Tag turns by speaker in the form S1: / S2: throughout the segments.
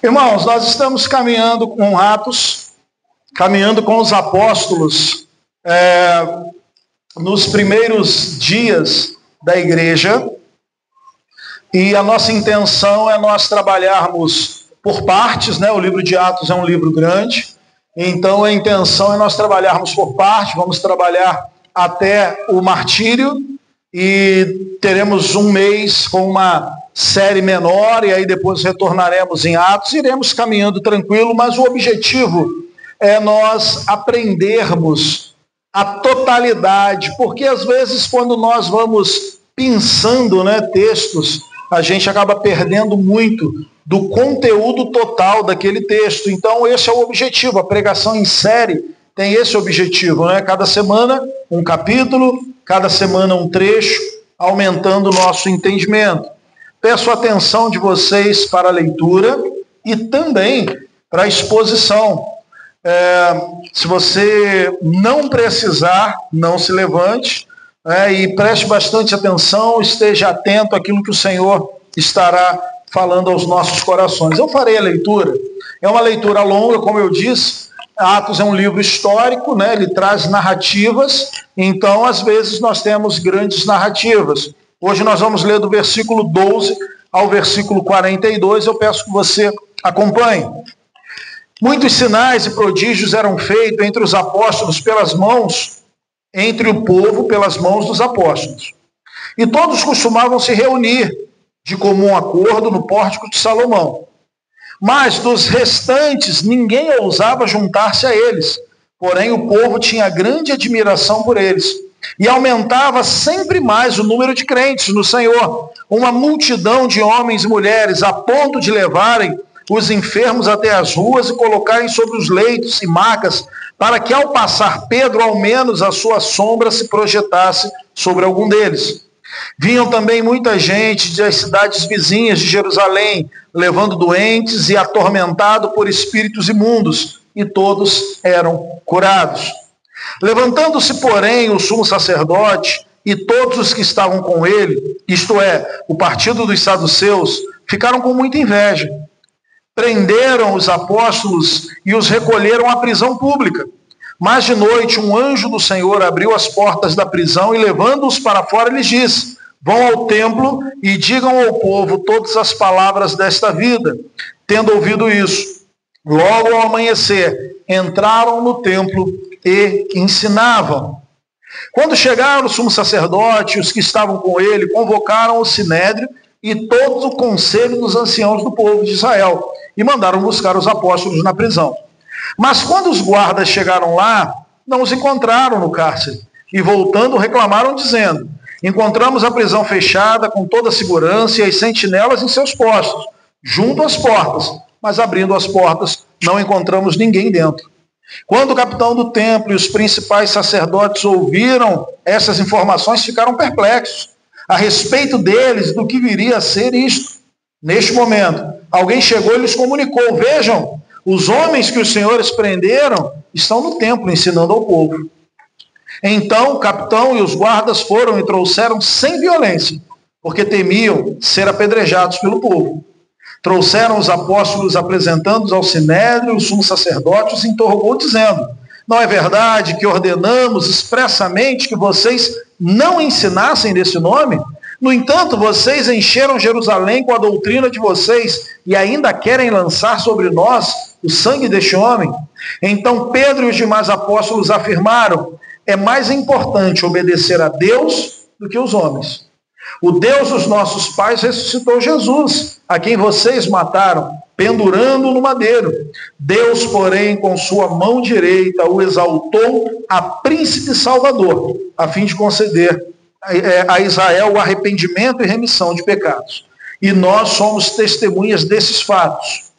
S1: Irmãos, nós estamos caminhando com Atos, caminhando com os apóstolos nos primeiros dias da igreja, e a nossa intenção é nós trabalharmos por partes, né? O livro de Atos é um livro grande, então a intenção é nós trabalharmos por partes. Vamos trabalhar até o martírio e teremos um mês com uma série menor, e aí depois retornaremos em Atos, iremos caminhando tranquilo, mas o objetivo é nós aprendermos a totalidade, porque às vezes quando nós vamos pensando, né, textos, a gente acaba perdendo muito do conteúdo total daquele texto. Então esse é o objetivo, a pregação em série tem esse objetivo, né? Cada semana um capítulo, cada semana um trecho, aumentando o nosso entendimento. Peço a atenção de vocês para a leitura e também para a exposição. Se você não precisar, não se levante, e preste bastante atenção, esteja atento àquilo que o Senhor estará falando aos nossos corações. Eu farei a leitura, é uma leitura longa, como eu disse. Atos é um livro histórico, né? Ele traz narrativas, então às vezes nós temos grandes narrativas. Hoje nós vamos ler do versículo 12 ao versículo 42, eu peço que você acompanhe. Muitos sinais e prodígios eram feitos entre os apóstolos entre o povo pelas mãos dos apóstolos. E todos costumavam se reunir de comum acordo no pórtico de Salomão. Mas dos restantes ninguém ousava juntar-se a eles, porém o povo tinha grande admiração por eles. E aumentava sempre mais o número de crentes no Senhor, uma multidão de homens e mulheres, a ponto de levarem os enfermos até as ruas e colocarem sobre os leitos e macas, para que ao passar Pedro, ao menos a sua sombra se projetasse sobre algum deles. Vinham também muita gente das cidades vizinhas de Jerusalém, levando doentes e atormentados por espíritos imundos, e todos eram curados. Levantando-se, porém, o sumo sacerdote e todos os que estavam com ele, isto é, o partido dos saduceus, ficaram com muita inveja. Prenderam os apóstolos e os recolheram à prisão pública. Mas de noite um anjo do Senhor abriu as portas da prisão e, levando-os para fora, lhes disse: vão ao templo e digam ao povo todas as palavras desta vida. Tendo ouvido isso, logo ao amanhecer, entraram no templo e ensinavam. Quando chegaram o sumo sacerdote e os que estavam com ele, convocaram o sinédrio e todo o conselho dos anciãos do povo de Israel, e mandaram buscar os apóstolos na prisão. Mas quando os guardas chegaram lá, não os encontraram no cárcere, e voltando reclamaram, dizendo: encontramos a prisão fechada com toda a segurança e as sentinelas em seus postos, junto às portas, mas abrindo as portas não encontramos ninguém dentro. Quando o capitão do templo e os principais sacerdotes ouviram essas informações, ficaram perplexos a respeito deles, do que viria a ser isto. Neste momento, alguém chegou e lhes comunicou: vejam, os homens que os senhores prenderam estão no templo ensinando ao povo. Então o capitão e os guardas foram e trouxeram sem violência, porque temiam ser apedrejados pelo povo. Trouxeram os apóstolos, apresentando-os ao sinédrio, o sumo sacerdote os interrogou, dizendo: não é verdade que ordenamos expressamente que vocês não ensinassem desse nome? No entanto, vocês encheram Jerusalém com a doutrina de vocês e ainda querem lançar sobre nós o sangue deste homem? Então Pedro e os demais apóstolos afirmaram: é mais importante obedecer a Deus do que os homens. O Deus dos nossos pais ressuscitou Jesus, a quem vocês mataram, pendurando no madeiro. Deus, porém, com sua mão direita, o exaltou a príncipe salvador, a fim de conceder a Israel o arrependimento e remissão de pecados. E nós somos testemunhas desses fatos.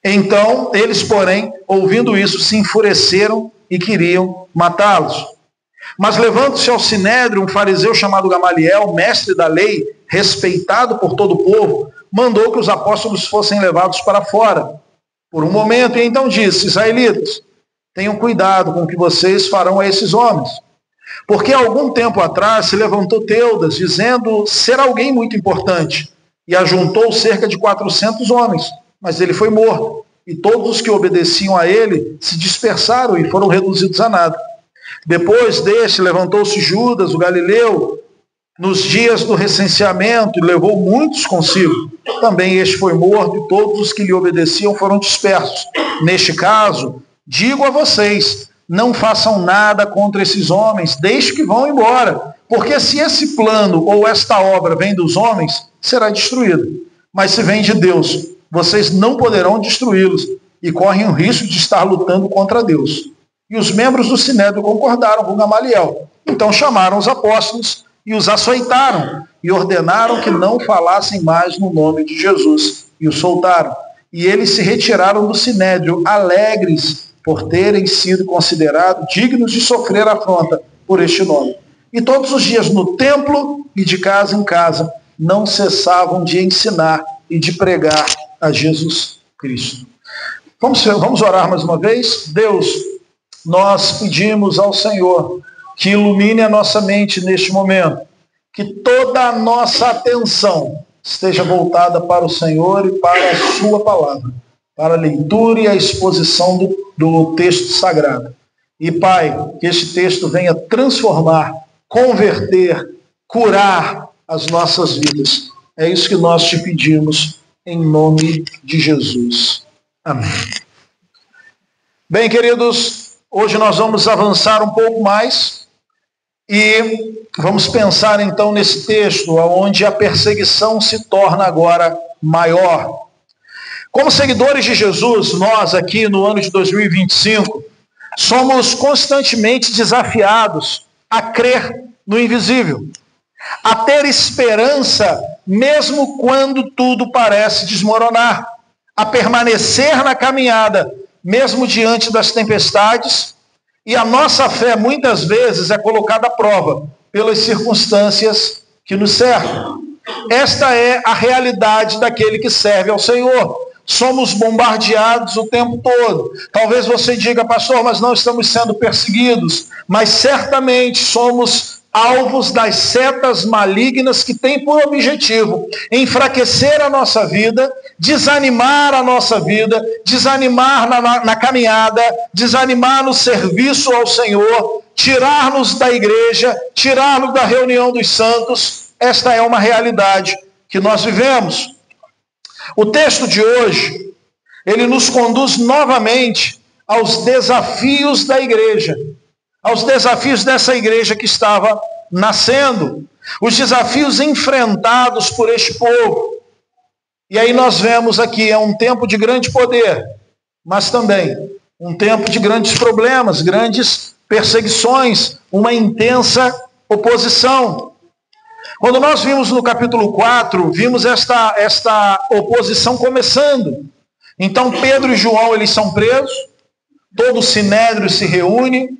S1: Então, eles, porém, ouvindo isso, se enfureceram e queriam matá-los. Mas levando-se ao sinédrio um fariseu chamado Gamaliel, mestre da lei, respeitado por todo o povo, mandou que os apóstolos fossem levados para fora por um momento, e então disse: israelitas, tenham cuidado com o que vocês farão a esses homens. Porque há algum tempo atrás se levantou Teudas, dizendo ser alguém muito importante. e ajuntou cerca de 400 homens, mas ele foi morto. E todos os que obedeciam a ele se dispersaram e foram reduzidos a nada. Depois deste, levantou-se Judas, o galileu, nos dias do recenseamento, e levou muitos consigo. Também este foi morto, e todos os que lhe obedeciam foram dispersos. Neste caso, digo a vocês, não façam nada contra esses homens, deixe que vão embora. Porque se esse plano ou esta obra vem dos homens, será destruído. Mas se vem de Deus, vocês não poderão destruí-los e correm o risco de estar lutando contra Deus. E os membros do Sinédrio concordaram com Gamaliel. Então chamaram os apóstolos e os açoitaram e ordenaram que não falassem mais no nome de Jesus. E os soltaram. E eles se retiraram do Sinédrio, alegres por terem sido considerados dignos de sofrer afronta por este nome. E todos os dias no templo e de casa em casa não cessavam de ensinar e de pregar a Jesus Cristo. Vamos orar mais uma vez? Deus, nós pedimos ao Senhor que ilumine a nossa mente neste momento, que toda a nossa atenção esteja voltada para o Senhor e para a sua palavra, para a leitura e a exposição do texto sagrado. E, Pai, que este texto venha transformar, converter, curar as nossas vidas. É isso que nós te pedimos, em nome de Jesus. Amém. Bem, queridos, hoje nós vamos avançar um pouco mais e vamos pensar então nesse texto, onde a perseguição se torna agora maior. Como seguidores de Jesus, nós aqui no ano de 2025, somos constantemente desafiados a crer no invisível, a ter esperança mesmo quando tudo parece desmoronar, a permanecer na caminhada mesmo diante das tempestades, e a nossa fé muitas vezes é colocada à prova pelas circunstâncias que nos cercam. Esta é a realidade daquele que serve ao Senhor. Somos bombardeados o tempo todo. Talvez você diga, pastor, mas não estamos sendo perseguidos. Mas certamente somos alvos das setas malignas que têm por objetivo enfraquecer a nossa vida, desanimar a nossa vida, desanimar na caminhada, desanimar no serviço ao Senhor, tirar-nos da igreja, tirar-nos da reunião dos santos. Esta é uma realidade que nós vivemos. O texto de hoje, ele nos conduz novamente aos desafios da igreja, aos desafios dessa igreja que estava nascendo, os desafios enfrentados por este povo. E aí nós vemos aqui, é um tempo de grande poder, mas também um tempo de grandes problemas, grandes perseguições, uma intensa oposição. Quando nós vimos no capítulo 4, vimos esta oposição começando. Então Pedro e João, eles são presos, todo o Sinédrio se reúne,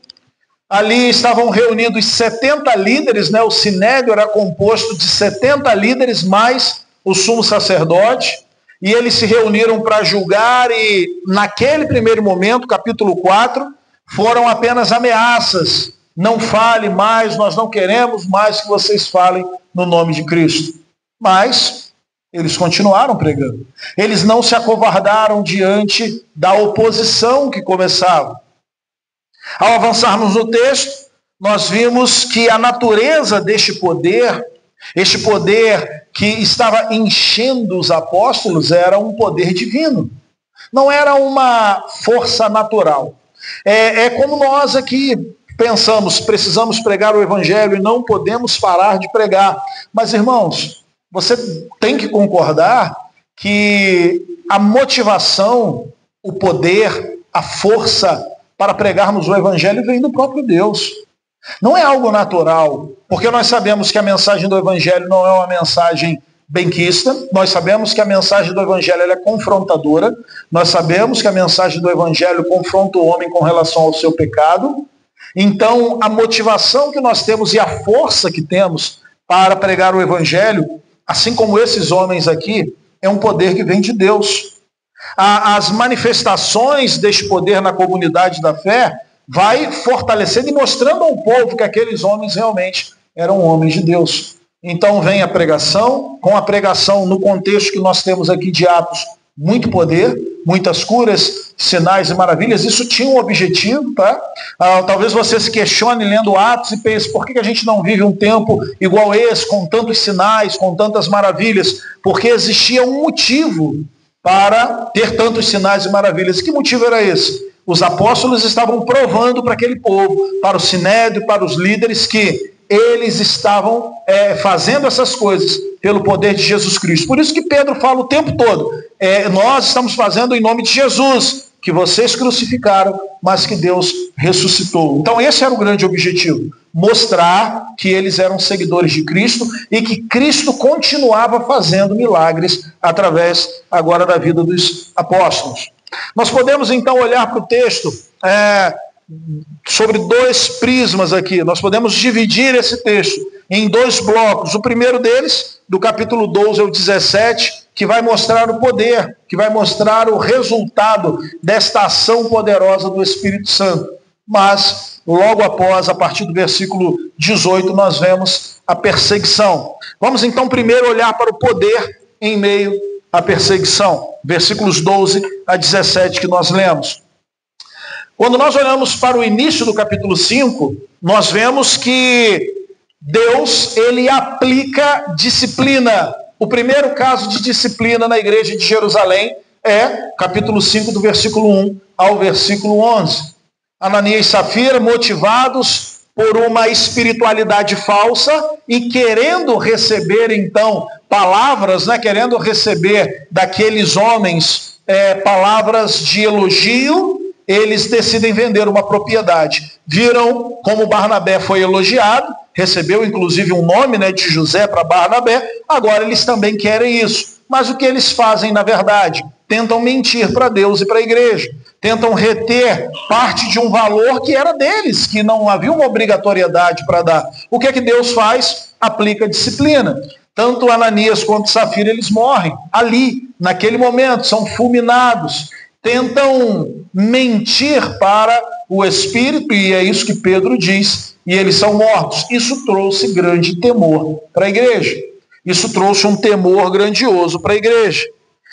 S1: ali estavam reunidos 70 líderes, né? O Sinédrio era composto de 70 líderes mais o sumo sacerdote, e eles se reuniram para julgar, e naquele primeiro momento, capítulo 4, foram apenas ameaças. Não fale mais, nós não queremos mais que vocês falem no nome de Cristo. Mas eles continuaram pregando. Eles não se acovardaram diante da oposição que começava. Ao avançarmos no texto, nós vimos que a natureza deste poder, este poder que estava enchendo os apóstolos, era um poder divino. Não era uma força natural. É como nós aqui pensamos, precisamos pregar o evangelho e não podemos parar de pregar. Mas, irmãos, você tem que concordar que a motivação, o poder, a força para pregarmos o evangelho vem do próprio Deus. Não é algo natural, porque nós sabemos que a mensagem do evangelho não é uma mensagem benquista, nós sabemos que a mensagem do evangelho ela é confrontadora, nós sabemos que a mensagem do evangelho confronta o homem com relação ao seu pecado. Então, a motivação que nós temos e a força que temos para pregar o evangelho, assim como esses homens aqui, é um poder que vem de Deus. As manifestações deste poder na comunidade da fé vai fortalecendo e mostrando ao povo que aqueles homens realmente eram homens de Deus. Então vem a pregação, com a pregação no contexto que nós temos aqui de Atos, muito poder, muitas curas, sinais e maravilhas. Isso tinha um objetivo, tá? Talvez você se questione lendo Atos e pense, por que a gente não vive um tempo igual esse, com tantos sinais, com tantas maravilhas? Porque existia um motivo para ter tantos sinais e maravilhas. Que motivo era esse? Os apóstolos estavam provando para aquele povo, para o sinédrio, para os líderes, que eles estavam fazendo essas coisas pelo poder de Jesus Cristo. Por isso que Pedro fala o tempo todo, nós estamos fazendo em nome de Jesus, que vocês crucificaram, mas que Deus ressuscitou. Então esse era o grande objetivo, mostrar que eles eram seguidores de Cristo e que Cristo continuava fazendo milagres através agora da vida dos apóstolos. Nós podemos então olhar para o texto sobre dois prismas aqui. Nós podemos dividir esse texto em dois blocos. O primeiro deles, do capítulo 12 ao 17, que vai mostrar o poder, que vai mostrar o resultado desta ação poderosa do Espírito Santo. Mas, logo após, a partir do versículo 18, nós vemos a perseguição. Vamos então primeiro olhar para o poder em meio à perseguição. Versículos 12 a 17 que nós lemos. Quando nós olhamos para o início do capítulo 5, nós vemos que Deus, ele aplica disciplina. O primeiro caso de disciplina na igreja de Jerusalém é capítulo 5, do versículo 1 ao versículo 11. Ananias e Safira, motivados por uma espiritualidade falsa e querendo receber, então, palavras, querendo receber daqueles homens palavras de elogio, eles decidem vender uma propriedade. Viram como Barnabé foi elogiado, recebeu inclusive um nome de José para Barnabé, agora eles também querem isso. Mas o que eles fazem, na verdade? Tentam mentir para Deus e para a igreja. Tentam reter parte de um valor que era deles, que não havia uma obrigatoriedade para dar. O que é que Deus faz? Aplica disciplina. Tanto Ananias quanto Safira, eles morrem ali, naquele momento, são fulminados. Tentam mentir para o Espírito, e é isso que Pedro diz, e eles são mortos. Isso trouxe grande temor para a igreja. Isso trouxe um temor grandioso para a igreja.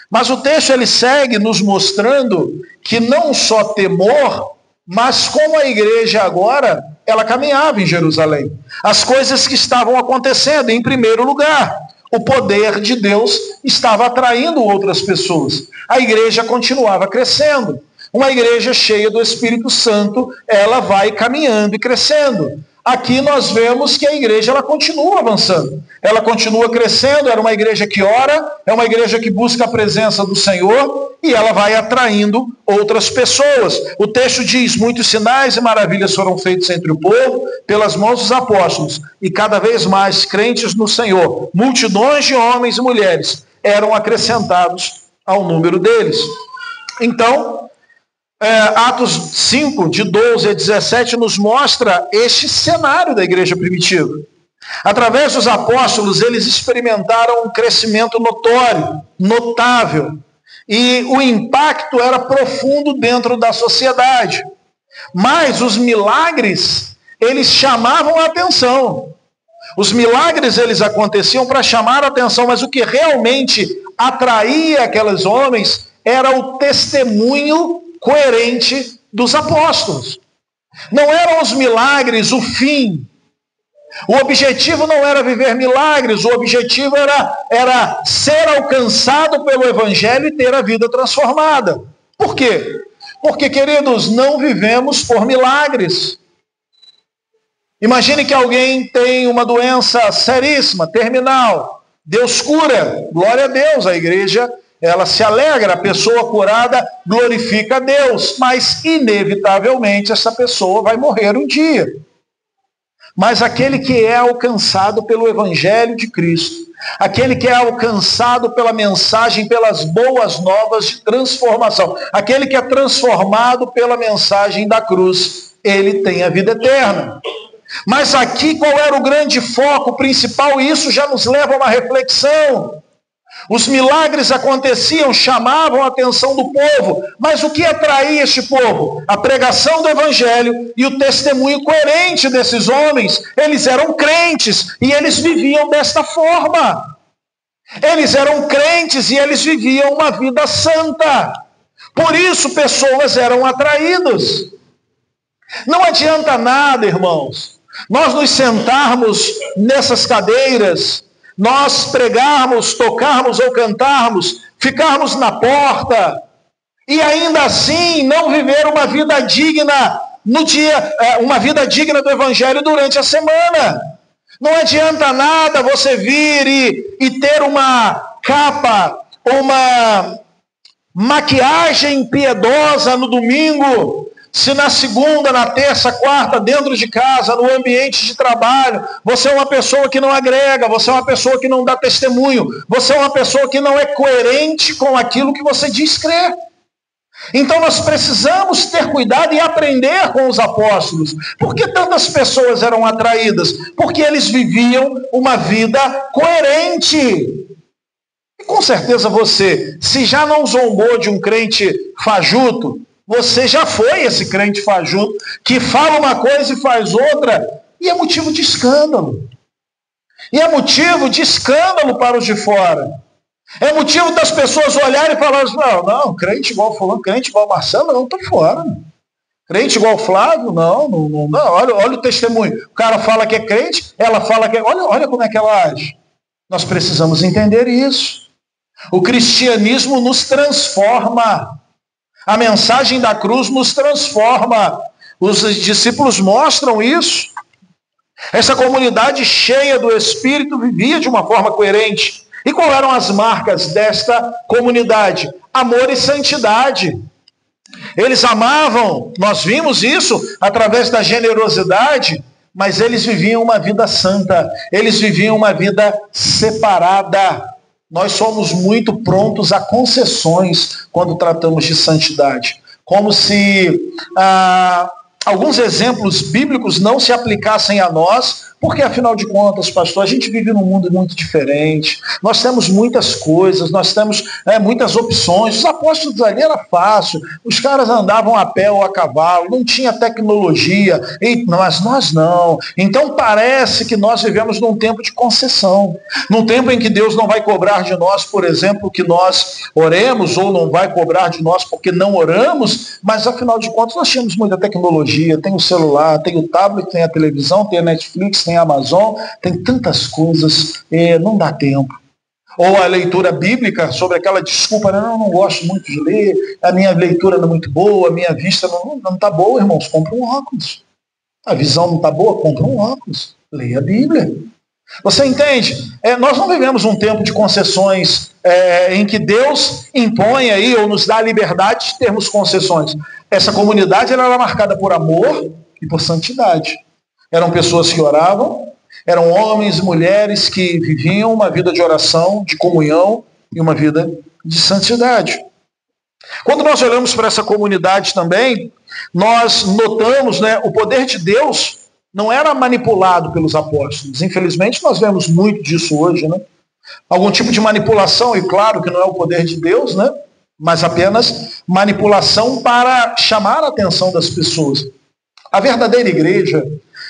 S1: Mas o texto ele segue nos mostrando que não só temor, mas como a igreja agora, ela caminhava em Jerusalém. As coisas que estavam acontecendo, em primeiro lugar, o poder de Deus estava atraindo outras pessoas. A igreja continuava crescendo. Uma igreja cheia do Espírito Santo, ela vai caminhando e crescendo. Aqui nós vemos que a igreja ela continua avançando. Ela continua crescendo, era uma igreja que ora, é uma igreja que busca a presença do Senhor e ela vai atraindo outras pessoas. O texto diz, muitos sinais e maravilhas foram feitos entre o povo, pelas mãos dos apóstolos, e cada vez mais crentes no Senhor, multidões de homens e mulheres eram acrescentados ao número deles. Então, Atos 5, de 12 a 17, nos mostra este cenário da igreja primitiva. Através dos apóstolos, eles experimentaram um crescimento notório, notável, e o impacto era profundo dentro da sociedade. Mas os milagres, eles chamavam a atenção. Os milagres, eles aconteciam para chamar a atenção, mas o que realmente atraía aqueles homens era o testemunho coerente dos apóstolos. Não eram os milagres o fim. O objetivo não era viver milagres, o objetivo era ser alcançado pelo Evangelho e ter a vida transformada. Por quê? Porque, queridos, não vivemos por milagres. Imagine que alguém tem uma doença seríssima, terminal. Deus cura, glória a Deus, a igreja ela se alegra, a pessoa curada glorifica a Deus, mas inevitavelmente essa pessoa vai morrer um dia. Mas aquele que é alcançado pelo Evangelho de Cristo, aquele que é alcançado pela mensagem, pelas boas novas de transformação, aquele que é transformado pela mensagem da cruz, ele tem a vida eterna. Mas aqui qual era o grande foco principal? E isso já nos leva a uma reflexão. Os milagres aconteciam, chamavam a atenção do povo, mas o que atraía este povo? A pregação do evangelho e o testemunho coerente desses homens. Eles eram crentes e eles viviam desta forma. Eles eram crentes e eles viviam uma vida santa. Por isso pessoas eram atraídas. Não adianta nada, irmãos, nós nos sentarmos nessas cadeiras, nós pregarmos, tocarmos ou cantarmos, ficarmos na porta e ainda assim não viver uma vida digna no dia, uma vida digna do evangelho durante a semana. Não adianta nada você vir e ter uma capa, uma maquiagem piedosa no domingo, se na segunda, na terça, quarta, dentro de casa, no ambiente de trabalho, você é uma pessoa que não agrega, você é uma pessoa que não dá testemunho, você é uma pessoa que não é coerente com aquilo que você diz crer. Então nós precisamos ter cuidado e aprender com os apóstolos. Por que tantas pessoas eram atraídas? Porque eles viviam uma vida coerente. E com certeza você, se já não zombou de um crente fajuto, você já foi esse crente fajuto que fala uma coisa e faz outra, e é motivo de escândalo. E é motivo de escândalo para os de fora. É motivo das pessoas olharem e falarem, não, crente igual fulano, crente igual Marcelo, não, estou fora. Crente igual Flávio, não, olha o testemunho. O cara fala que é crente, ela fala que é... Olha como é que ela age. Nós precisamos entender isso. O cristianismo nos transforma. A mensagem da cruz nos transforma. Os discípulos mostram isso. Essa comunidade cheia do Espírito vivia de uma forma coerente. E quais eram as marcas desta comunidade? Amor e santidade. Eles amavam, nós vimos isso através da generosidade, mas eles viviam uma vida santa. Eles viviam uma vida separada. Nós somos muito prontos a concessões quando tratamos de santidade. Como se alguns exemplos bíblicos não se aplicassem a nós, porque afinal de contas, pastor, a gente vive num mundo muito diferente. Nós temos muitas coisas, nós temos muitas opções. Os apóstolos ali era fácil, os caras andavam a pé ou a cavalo, não tinha tecnologia, mas nós não. Então parece que nós vivemos num tempo de concessão, num tempo em que Deus não vai cobrar de nós, por exemplo, que nós oremos, ou não vai cobrar de nós porque não oramos, mas afinal de contas nós tínhamos muita tecnologia, tem o celular, tem o tablet, tem a televisão, tem a Netflix, tem a Amazon, tem tantas coisas, não dá tempo. Ou a leitura bíblica, sobre aquela desculpa, não gosto muito de ler, a minha leitura não é muito boa, a minha vista não está boa, irmãos, compra um óculos. A visão não está boa, compra um óculos. Leia a Bíblia. Você entende? Nós não vivemos um tempo de concessões em que Deus impõe aí, ou nos dá a liberdade de termos concessões. Essa comunidade ela era marcada por amor e por santidade. Eram pessoas que oravam, eram homens e mulheres que viviam uma vida de oração, de comunhão e uma vida de santidade. Quando nós olhamos para essa comunidade também, nós notamos, o poder de Deus não era manipulado pelos apóstolos. Infelizmente, nós vemos muito disso hoje, Algum tipo de manipulação, e claro que não é o poder de Deus, mas apenas manipulação para chamar a atenção das pessoas. A verdadeira igreja,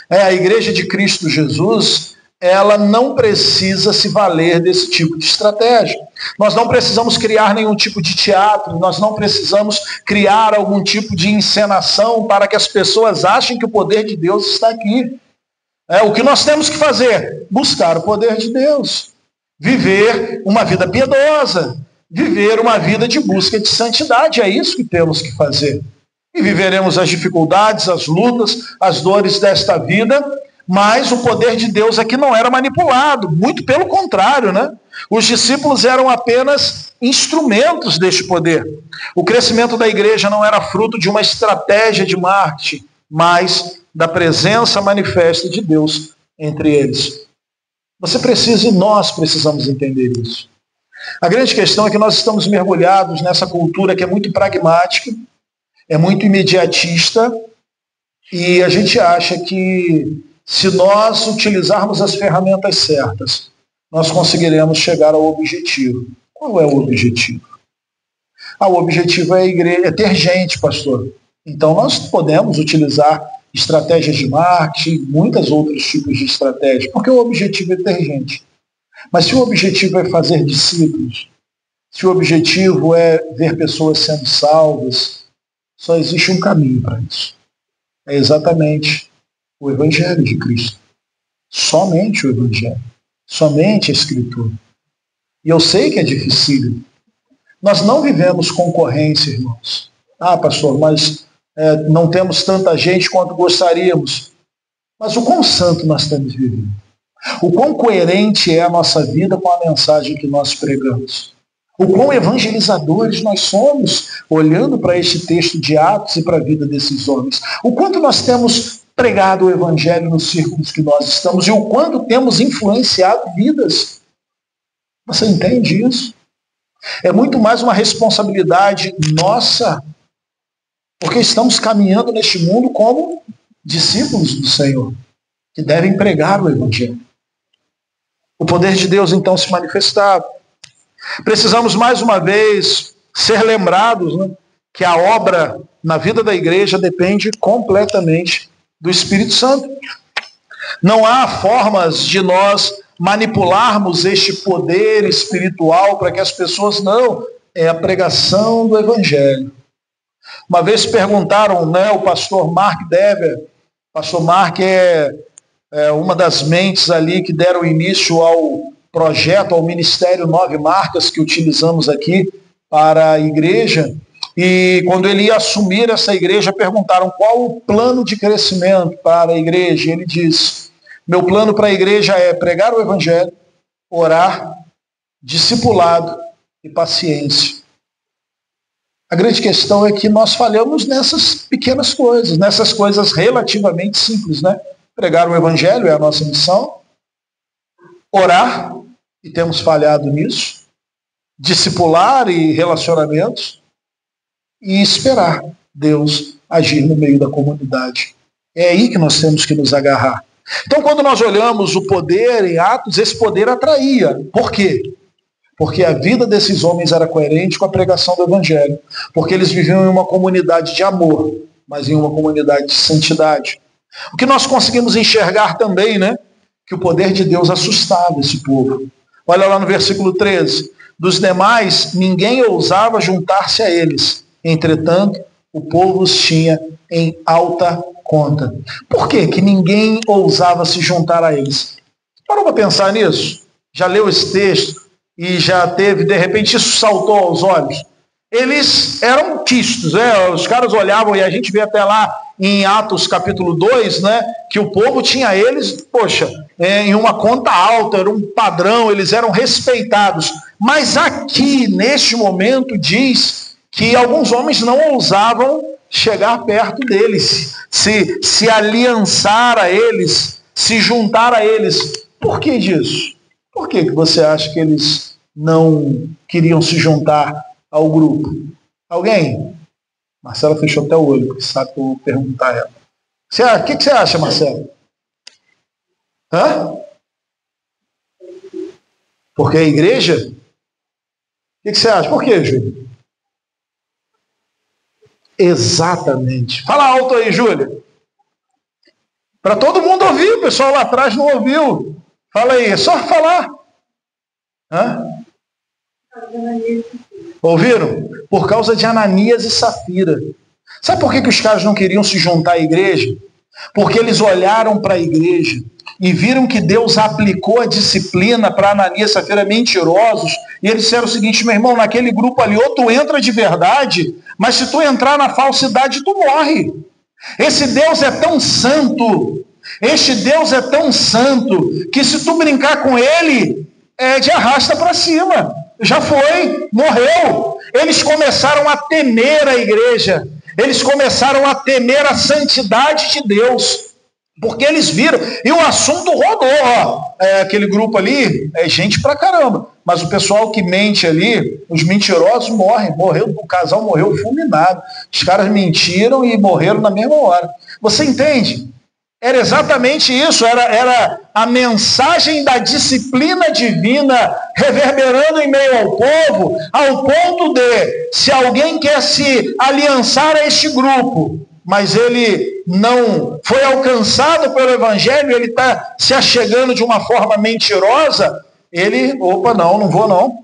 S1: a igreja de Cristo Jesus, ela não precisa se valer desse tipo de estratégia. Nós não precisamos criar nenhum tipo de teatro, nós não precisamos criar algum tipo de encenação para que as pessoas achem que o poder de Deus está aqui. O que nós temos que fazer? Buscar o poder de Deus. Viver uma vida piedosa, viver uma vida de busca de santidade, é isso que temos que fazer. E viveremos as dificuldades, as lutas, as dores desta vida, mas o poder de Deus aqui não era manipulado, muito pelo contrário, Os discípulos eram apenas instrumentos deste poder. O crescimento da igreja não era fruto de uma estratégia de marketing, mas da presença manifesta de Deus entre eles. Você precisa e nós precisamos entender isso. A grande questão é que nós estamos mergulhados nessa cultura que é muito pragmática, é muito imediatista, e a gente acha que se nós utilizarmos as ferramentas certas, nós conseguiremos chegar ao objetivo. Qual é o objetivo? O objetivo é ter gente, pastor. Então nós podemos utilizar estratégias de marketing, muitos outros tipos de estratégias, porque o objetivo é ter gente. Mas se o objetivo é fazer discípulos, se o objetivo é ver pessoas sendo salvas, só existe um caminho para isso. É exatamente o Evangelho de Cristo. Somente o Evangelho. Somente a Escritura. E eu sei que é difícil. Nós não vivemos concorrência, irmãos. Pastor, mas não temos tanta gente quanto gostaríamos. Mas o quão santo nós temos vivido? O quão coerente é a nossa vida com a mensagem que nós pregamos? O quão evangelizadores nós somos, olhando para este texto de Atos e para a vida desses homens. O quanto nós temos pregado o Evangelho nos círculos que nós estamos e o quanto temos influenciado vidas. Você entende isso? É muito mais uma responsabilidade nossa, porque estamos caminhando neste mundo como discípulos do Senhor, que devem pregar o Evangelho. O poder de Deus, então, se manifestava. Precisamos, mais uma vez, ser lembrados, né, que a obra na vida da igreja depende completamente do Espírito Santo. Não há formas de nós manipularmos este poder espiritual para que as pessoas não. É a pregação do Evangelho. Uma vez perguntaram, né, o pastor Mark Dever, o pastor Mark é uma das mentes ali que deram início ao projeto, ao Ministério 9 Marcas que utilizamos aqui para a igreja. E quando ele ia assumir essa igreja, perguntaram qual o plano de crescimento para a igreja. E ele disse: meu plano para a igreja é pregar o Evangelho, orar, discipulado e paciência. A grande questão é que nós falhamos nessas pequenas coisas, nessas coisas relativamente simples, né? Pregar o Evangelho é a nossa missão, orar, e temos falhado nisso, discipular e relacionamentos, e esperar Deus agir no meio da comunidade. É aí que nós temos que nos agarrar. Então, quando nós olhamos o poder em Atos, esse poder atraía. Por quê? Porque a vida desses homens era coerente com a pregação do Evangelho. Porque eles viviam em uma comunidade de amor, mas em uma comunidade de santidade. O que nós conseguimos enxergar também, né? Que o poder de Deus assustava esse povo. Olha lá no versículo 13. Dos demais, ninguém ousava juntar-se a eles. Entretanto, o povo os tinha em alta conta. Por que ninguém ousava se juntar a eles? Parou para pensar nisso? Já leu esse texto e já teve, de repente, isso saltou aos olhos. Eles eram quistos, né? Os caras olhavam, e a gente vê até lá em Atos capítulo 2, né? Que o povo tinha eles, em uma conta alta, era um padrão, eles eram respeitados. Mas aqui, neste momento, diz que alguns homens não ousavam chegar perto deles, se aliançar a eles, se juntar a eles. Por que disso? Por que você acha que eles não queriam se juntar ao grupo? Alguém? Marcela fechou até o olho, porque sabe que eu vou perguntar a ela. O que você acha, Marcela? Porque a igreja? O que você acha? Por que, Júlia? Exatamente. Fala alto aí, Júlia. Para todo mundo ouvir, o pessoal lá atrás não ouviu. Fala aí, é só falar. Ouviram? Por causa de Ananias e Safira. Sabe por que os caras não queriam se juntar à igreja? Porque eles olharam para a igreja e viram que Deus aplicou a disciplina para Ananias e Safira mentirosos, e eles disseram o seguinte: meu irmão, naquele grupo ali, ou tu entra de verdade, mas se tu entrar na falsidade, tu morre. Esse Deus é tão santo, este Deus é tão santo, que se tu brincar com ele, te arrasta para cima. Já foi, morreu. Eles começaram a temer a igreja, eles começaram a temer a santidade de Deus, porque eles viram, e o assunto rodou, aquele grupo ali é gente pra caramba, mas o pessoal que mente ali, os mentirosos o casal morreu fulminado, os caras mentiram e morreram na mesma hora. Você entende? Era exatamente isso, era a mensagem da disciplina divina reverberando em meio ao povo, ao ponto de, se alguém quer se aliançar a este grupo, mas ele não foi alcançado pelo Evangelho, ele está se achegando de uma forma mentirosa, ele, opa, não vou não.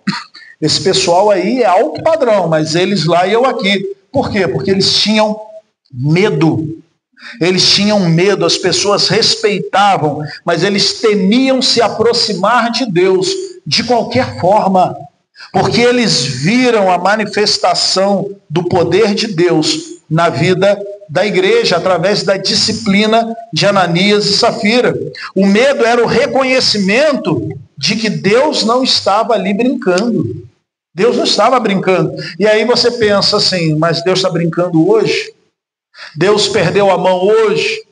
S1: Esse pessoal aí é alto padrão, mas eles lá e eu aqui. Por quê? Porque eles tinham medo. Eles tinham medo, as pessoas respeitavam, mas eles temiam se aproximar de Deus de qualquer forma, porque eles viram a manifestação do poder de Deus na vida da igreja, através da disciplina de Ananias e Safira. O medo era o reconhecimento de que Deus não estava ali brincando. Deus não estava brincando. E aí você pensa assim, mas Deus está brincando hoje? Deus perdeu a mão hoje?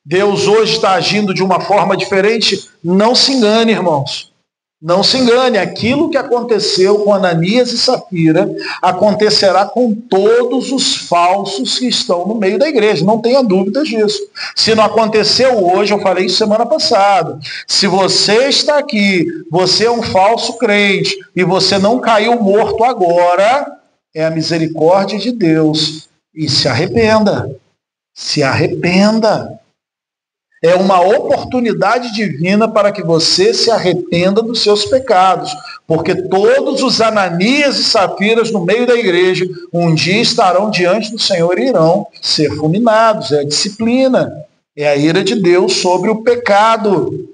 S1: Deus hoje está agindo de uma forma diferente? Não se engane, irmãos. Não se engane. Aquilo que aconteceu com Ananias e Safira acontecerá com todos os falsos que estão no meio da igreja. Não tenha dúvidas disso. Se não aconteceu hoje, eu falei isso semana passada. Se você está aqui, você é um falso crente e você não caiu morto agora, é a misericórdia de Deus. E se arrependa. Se arrependa. É uma oportunidade divina para que você se arrependa dos seus pecados. Porque todos os Ananias e Safiras no meio da igreja, um dia estarão diante do Senhor e irão ser fulminados. É a disciplina. É a ira de Deus sobre o pecado.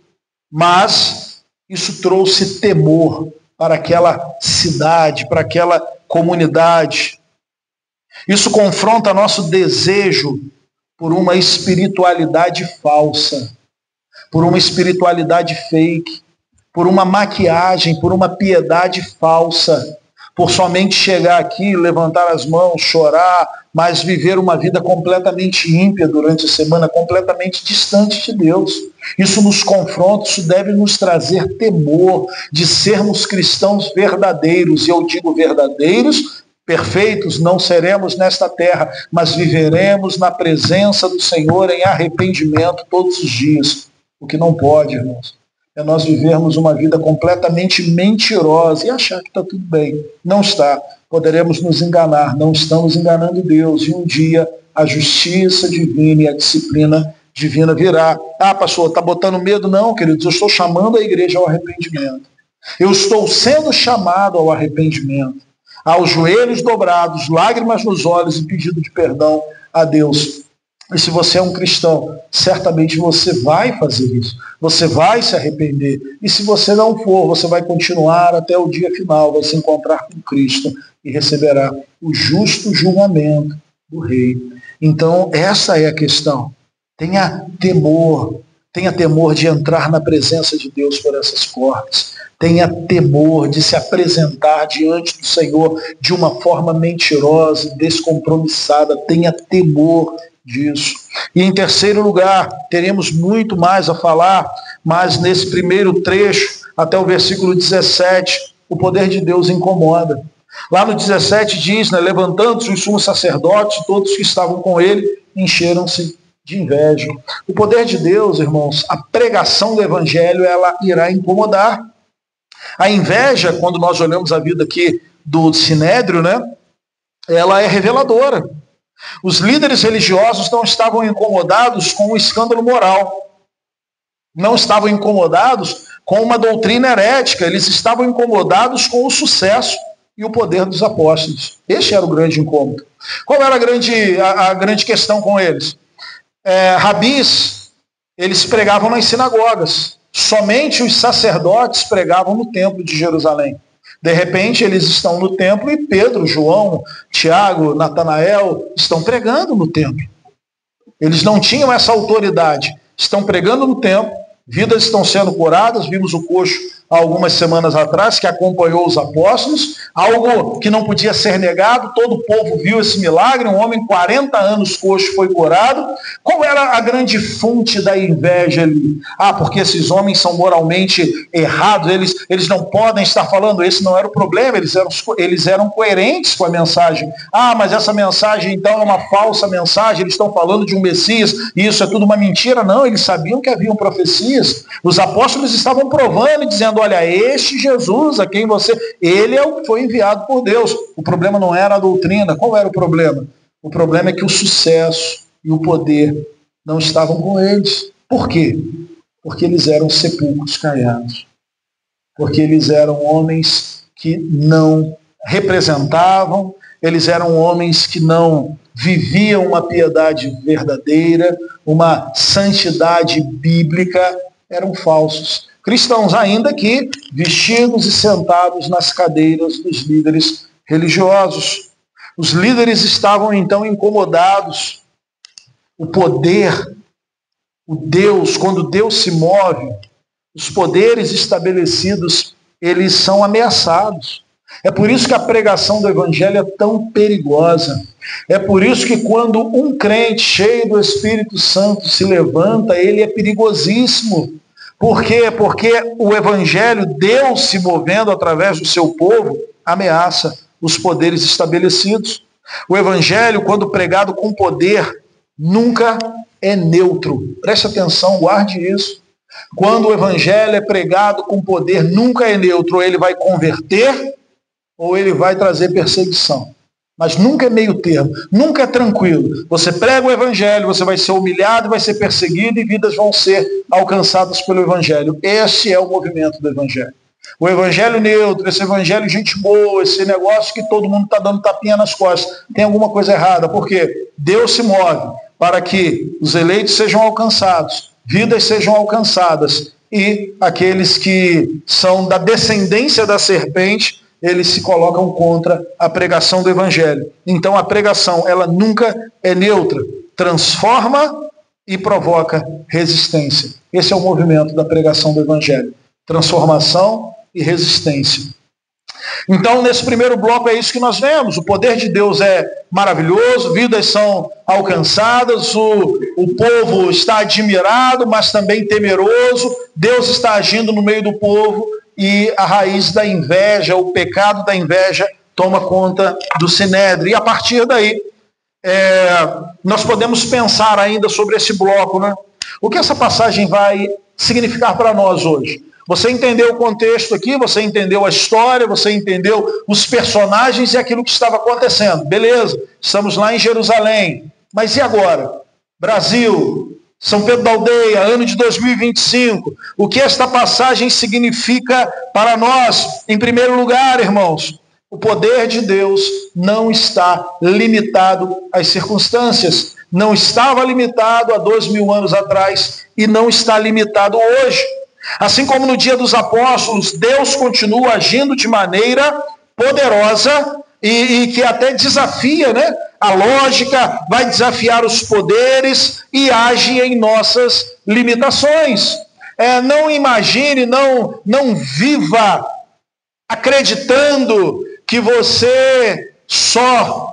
S1: Mas isso trouxe temor para aquela cidade, para aquela comunidade. Isso confronta nosso desejo por uma espiritualidade falsa, por uma espiritualidade fake, por uma maquiagem, por uma piedade falsa, por somente chegar aqui, levantar as mãos, chorar, mas viver uma vida completamente ímpia durante a semana, completamente distante de Deus. Isso nos confronta, isso deve nos trazer temor de sermos cristãos verdadeiros, e eu digo verdadeiros, perfeitos não seremos nesta terra, mas viveremos na presença do Senhor em arrependimento todos os dias. O que não pode, irmãos, é nós vivermos uma vida completamente mentirosa e achar que está tudo bem. Não está. Poderemos nos enganar, não estamos enganando Deus. E um dia a justiça divina e a disciplina divina virá. Ah, pastor, está botando medo? Não, queridos, eu estou chamando a igreja ao arrependimento. Eu estou sendo chamado ao arrependimento. Aos joelhos dobrados, lágrimas nos olhos e pedido de perdão a Deus. E se você é um cristão, certamente você vai fazer isso. Você vai se arrepender. E se você não for, você vai continuar até o dia final, vai se encontrar com Cristo e receberá o justo julgamento do Rei. Então, essa é a questão. Tenha temor de entrar na presença de Deus por essas portas. Tenha temor de se apresentar diante do Senhor de uma forma mentirosa e descompromissada. Tenha temor disso. E em terceiro lugar, teremos muito mais a falar, mas nesse primeiro trecho, até o versículo 17, o poder de Deus incomoda. Lá no 17 diz, né, levantando-se os sumos sacerdotes, todos que estavam com ele, encheram-se de inveja. O poder de Deus, irmãos, a pregação do evangelho, ela irá incomodar. A inveja, quando nós olhamos a vida aqui do Sinédrio, né, ela é reveladora. Os líderes religiosos não estavam incomodados com o escândalo moral. Não estavam incomodados com uma doutrina herética. Eles estavam incomodados com o sucesso e o poder dos apóstolos. Este era o grande incômodo. Qual era a grande questão com eles? Rabis, eles pregavam nas sinagogas. Somente os sacerdotes pregavam no templo de Jerusalém. De repente, eles estão no templo e Pedro, João, Tiago, Natanael estão pregando no templo. Eles não tinham essa autoridade. Estão pregando no templo, vidas estão sendo curadas, vimos o coxo há algumas semanas atrás, que acompanhou os apóstolos, algo que não podia ser negado, todo o povo viu esse milagre, um homem 40 anos coxo foi curado. Qual era a grande fonte da inveja ali? Porque esses homens são moralmente errados, eles não podem estar falando. Esse não era o problema, eles eram coerentes com a mensagem. Mas essa mensagem então é uma falsa mensagem, eles estão falando de um Messias, e isso é tudo uma mentira. Não, eles sabiam que haviam profecias. Os apóstolos estavam provando e dizendo, olha, este Jesus a quem ele é o que foi enviado por Deus. O problema não era a doutrina. Qual era o problema? O problema é que o sucesso e o poder não estavam com eles. Por quê? Porque eles eram sepulcros caiados. Porque eles eram homens que não representavam, eles eram homens que não viviam uma piedade verdadeira, uma santidade bíblica, eram falsos. Cristãos ainda que vestidos e sentados nas cadeiras dos líderes religiosos. Os líderes estavam então incomodados. O poder, o Deus, quando Deus se move, os poderes estabelecidos, eles são ameaçados. É por isso que a pregação do Evangelho é tão perigosa. É por isso que quando um crente cheio do Espírito Santo se levanta, ele é perigosíssimo. Por quê? Porque o Evangelho, Deus se movendo através do seu povo, ameaça os poderes estabelecidos. O Evangelho, quando pregado com poder, nunca é neutro. Preste atenção, guarde isso. Quando o Evangelho é pregado com poder, nunca é neutro. Ou ele vai converter, ou ele vai trazer perseguição. Mas nunca é meio termo, nunca é tranquilo. Você prega o Evangelho, você vai ser humilhado, vai ser perseguido e vidas vão ser alcançadas pelo Evangelho. Esse é o movimento do Evangelho. O Evangelho neutro, esse Evangelho gente boa, esse negócio que todo mundo está dando tapinha nas costas, tem alguma coisa errada. Por quê? Deus se move para que os eleitos sejam alcançados, vidas sejam alcançadas, e aqueles que são da descendência da serpente, eles se colocam contra a pregação do Evangelho. Então a pregação, ela nunca é neutra, transforma e provoca resistência. Esse é o movimento da pregação do Evangelho. Transformação e resistência. Então, nesse primeiro bloco é isso que nós vemos. O poder de Deus é maravilhoso, vidas são alcançadas, o povo está admirado, mas também temeroso. Deus está agindo no meio do povo e a raiz da inveja, o pecado da inveja, toma conta do Sinédrio. E a partir daí, nós podemos pensar ainda sobre esse bloco, né? O que essa passagem vai significar para nós hoje? Você entendeu o contexto aqui, você entendeu a história, você entendeu os personagens e aquilo que estava acontecendo. Beleza, estamos lá em Jerusalém. Mas e agora? Brasil, São Pedro da Aldeia, ano de 2025. O que esta passagem significa para nós? Em primeiro lugar, irmãos, o poder de Deus não está limitado às circunstâncias. Não estava limitado há 2000 anos atrás e não está limitado hoje. Assim como no dia dos apóstolos, Deus continua agindo de maneira poderosa e que até desafia, né, a lógica, vai desafiar os poderes e age em nossas limitações. Não imagine, não viva acreditando que você só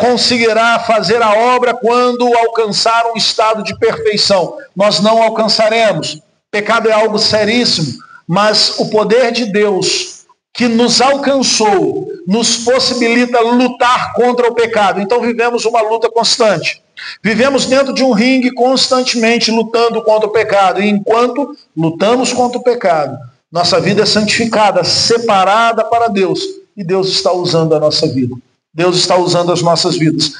S1: conseguirá fazer a obra quando alcançar um estado de perfeição. Nós não alcançaremos. Pecado é algo seríssimo, mas o poder de Deus que nos alcançou, nos possibilita lutar contra o pecado. Então vivemos uma luta constante. Vivemos dentro de um ringue constantemente lutando contra o pecado. E enquanto lutamos contra o pecado, nossa vida é santificada, separada para Deus. E Deus está usando a nossa vida. Deus está usando as nossas vidas.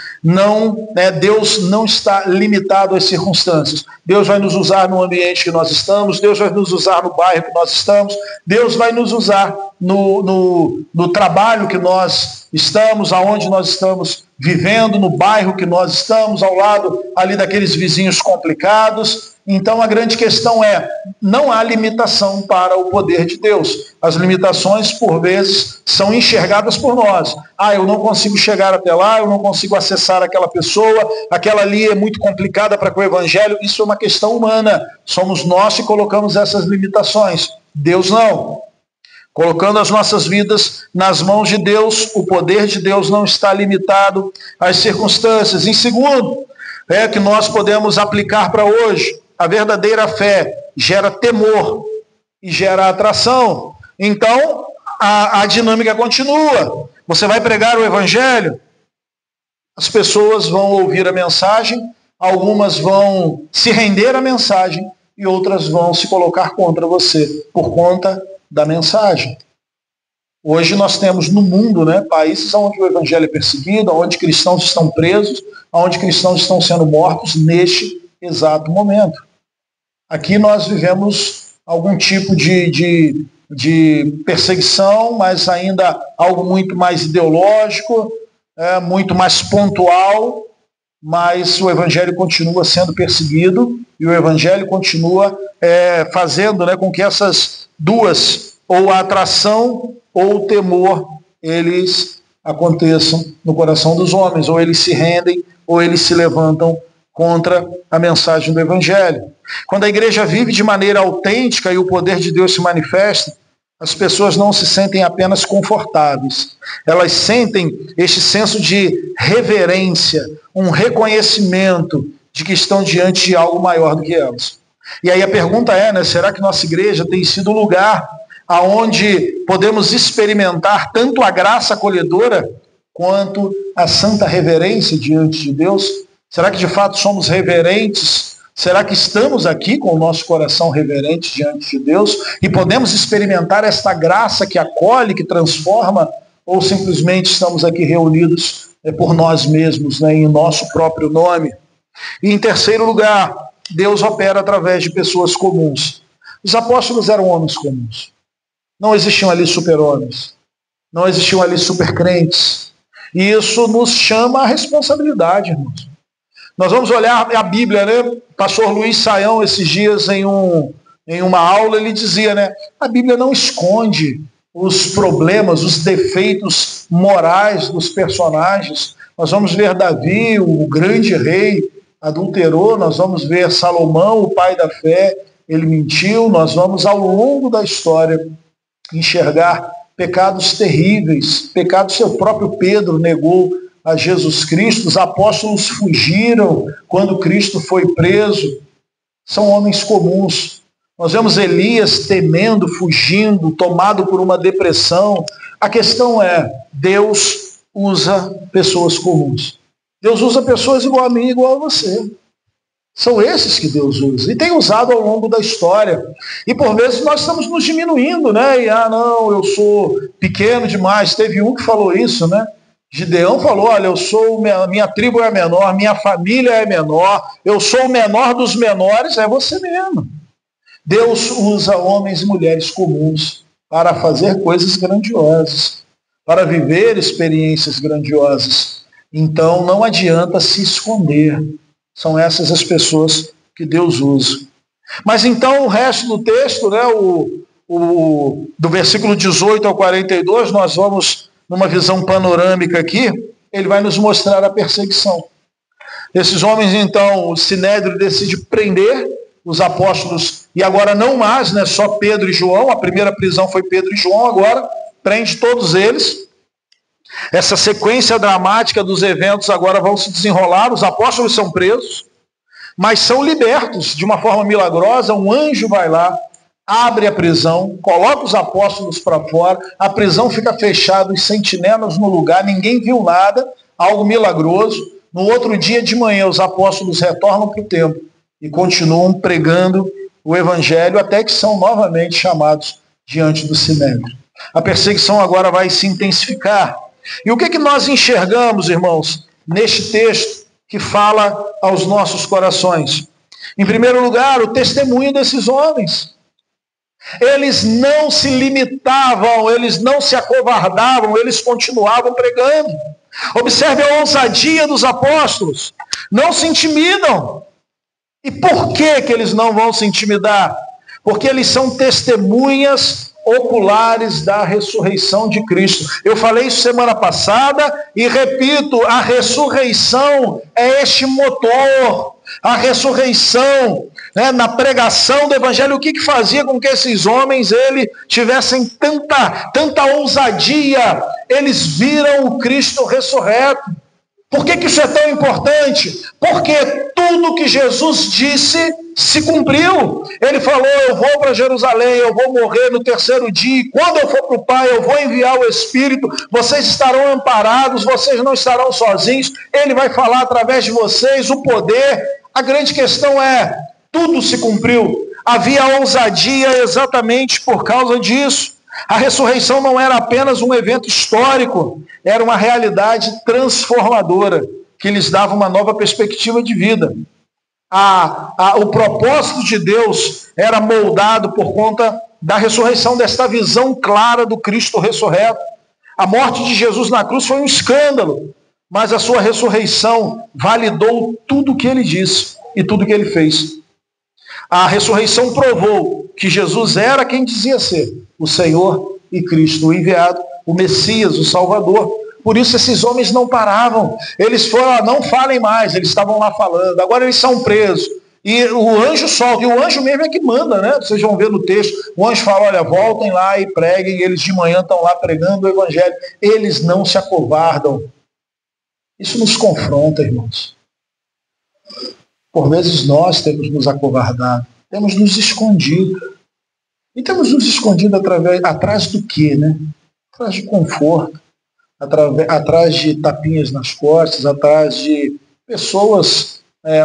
S1: Deus não está limitado às circunstâncias. Deus vai nos usar no ambiente que nós estamos, Deus vai nos usar no bairro que nós estamos, Deus vai nos usar no trabalho que nós estamos, aonde nós estamos vivendo, no bairro que nós estamos, ao lado ali daqueles vizinhos complicados. Então a grande questão não há limitação para o poder de Deus. As limitações, por vezes, são enxergadas por nós. Eu não consigo chegar até lá, eu não consigo acessar aquela pessoa, aquela ali é muito complicada para o Evangelho. Isso é uma questão humana. Somos nós que colocamos essas limitações. Deus não. colocando as nossas vidas nas mãos de Deus. O poder de Deus não está limitado às circunstâncias. Em segundo, que nós podemos aplicar para hoje, a verdadeira fé gera temor e gera atração. Então, a dinâmica continua. Você vai pregar o evangelho, as pessoas vão ouvir a mensagem, algumas vão se render à mensagem e outras vão se colocar contra você por conta da mensagem. Hoje nós temos no mundo, países onde o evangelho é perseguido, onde cristãos estão presos, onde cristãos estão sendo mortos neste exato momento. Aqui nós vivemos algum tipo de perseguição, mas ainda algo muito mais ideológico, muito mais pontual, mas o evangelho continua sendo perseguido e o evangelho continua fazendo com que essas duas, ou a atração ou o temor, eles aconteçam no coração dos homens, ou eles se rendem, ou eles se levantam contra a mensagem do evangelho. Quando a igreja vive de maneira autêntica e o poder de Deus se manifesta, as pessoas não se sentem apenas confortáveis, elas sentem este senso de reverência, um reconhecimento de que estão diante de algo maior do que elas. E aí a pergunta será que nossa igreja tem sido um lugar aonde podemos experimentar tanto a graça acolhedora quanto a santa reverência diante de Deus? Será que de fato somos reverentes? Será que estamos aqui com o nosso coração reverente diante de Deus e podemos experimentar esta graça que acolhe, que transforma, ou simplesmente estamos aqui reunidos por nós mesmos, em nosso próprio nome? E em terceiro lugar, Deus opera através de pessoas comuns. Os apóstolos eram homens comuns. Não existiam ali super-homens. Não existiam ali super-crentes. E isso nos chama a responsabilidade, irmãos. Nós vamos olhar a Bíblia, Pastor Luiz Saião, esses dias em uma aula, ele dizia, a Bíblia não esconde os problemas, os defeitos morais dos personagens. Nós vamos ver Davi, o grande rei, adulterou, nós vamos ver Salomão, o pai da fé, ele mentiu, nós vamos ao longo da história enxergar pecados terríveis, pecados que o próprio Pedro negou a Jesus Cristo, os apóstolos fugiram quando Cristo foi preso, são homens comuns. Nós vemos Elias temendo, fugindo, tomado por uma depressão. A questão Deus usa pessoas comuns. Deus usa pessoas igual a mim, igual a você. São esses que Deus usa. E tem usado ao longo da história. E por vezes nós estamos nos diminuindo, E, não, eu sou pequeno demais. Teve um que falou isso, Gideão falou, olha, minha tribo é menor, minha família é menor, eu sou o menor dos menores, é você mesmo. Deus usa homens e mulheres comuns para fazer coisas grandiosas, para viver experiências grandiosas. Então não adianta se esconder. São essas as pessoas que Deus usa. Mas então o resto do texto, do versículo 18 ao 42, nós vamos, numa visão panorâmica aqui, ele vai nos mostrar a perseguição. Esses homens, então, o Sinédrio decide prender os apóstolos, e agora não mais, só Pedro e João, a primeira prisão foi Pedro e João, agora prende todos eles. Essa sequência dramática dos eventos agora vão se desenrolar, os apóstolos são presos, mas são libertos de uma forma milagrosa, um anjo vai lá, abre a prisão, coloca os apóstolos para fora, a prisão fica fechada, os sentinelas no lugar, ninguém viu nada, algo milagroso. No outro dia de manhã, os apóstolos retornam para o templo e continuam pregando o evangelho até que são novamente chamados diante do Sinédrio. A perseguição agora vai se intensificar. E o que nós enxergamos, irmãos, neste texto que fala aos nossos corações? Em primeiro lugar, o testemunho desses homens. Eles não se limitavam, eles não se acovardavam, eles continuavam pregando. Observe a ousadia dos apóstolos. Não se intimidam. E por que eles não vão se intimidar? Porque eles são testemunhas oculares da ressurreição de Cristo. Eu falei isso semana passada e repito, a ressurreição é este motor, A ressurreição, né, na pregação do evangelho, o que fazia com que esses homens tivessem tanta ousadia? Eles viram o Cristo ressurreto. Por que isso é tão importante? Porque tudo que Jesus disse se cumpriu. Ele falou: eu vou para Jerusalém, eu vou morrer no terceiro dia, e quando eu for para o Pai, eu vou enviar o Espírito, vocês estarão amparados, vocês não estarão sozinhos, ele vai falar através de vocês, o poder. A grande questão é, tudo se cumpriu. Havia ousadia exatamente por causa disso. A ressurreição não era apenas um evento histórico, era uma realidade transformadora, que lhes dava uma nova perspectiva de vida. O propósito de Deus era moldado por conta da ressurreição, desta visão clara do Cristo ressurreto. A morte de Jesus na cruz foi um escândalo, mas a sua ressurreição validou tudo o que ele disse e tudo o que ele fez. A ressurreição provou que Jesus era quem dizia ser, o Senhor e Cristo, o enviado, o Messias, o Salvador. Por isso esses homens não paravam. Eles foram, não falem mais, eles estavam lá falando. Agora eles são presos. E o anjo solta, e o anjo mesmo é que manda, né? Vocês vão ver no texto, o anjo fala: olha, voltem lá e preguem. E eles de manhã estão lá pregando o evangelho. Eles não se acovardam. Isso nos confronta, irmãos. Por vezes nós temos nos acovardado, temos nos escondido. E temos nos escondido atrás do quê, né? Atrás de conforto, atrás de tapinhas nas costas, atrás de pessoas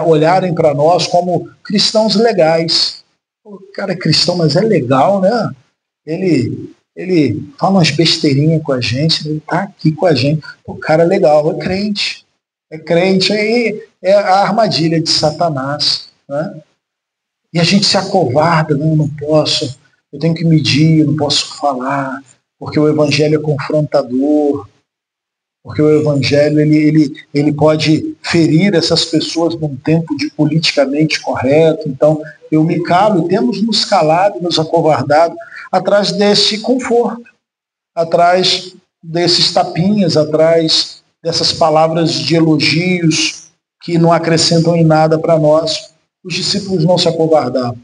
S1: olharem para nós como cristãos legais. O cara é cristão, mas é legal, né? Ele fala umas besteirinhas com a gente, ele está aqui com a gente. O cara é legal, é crente. É crente, aí é a armadilha de Satanás, né? E a gente se acovarda: não, eu não posso, eu tenho que medir, eu não posso falar, porque o evangelho é confrontador, porque o evangelho ele pode ferir essas pessoas num tempo de politicamente correto. Então eu me calo, e temos nos calado, nos acovardado atrás desse conforto, atrás desses tapinhas, atrás dessas palavras de elogios que não acrescentam em nada para nós. Os discípulos não se acovardavam,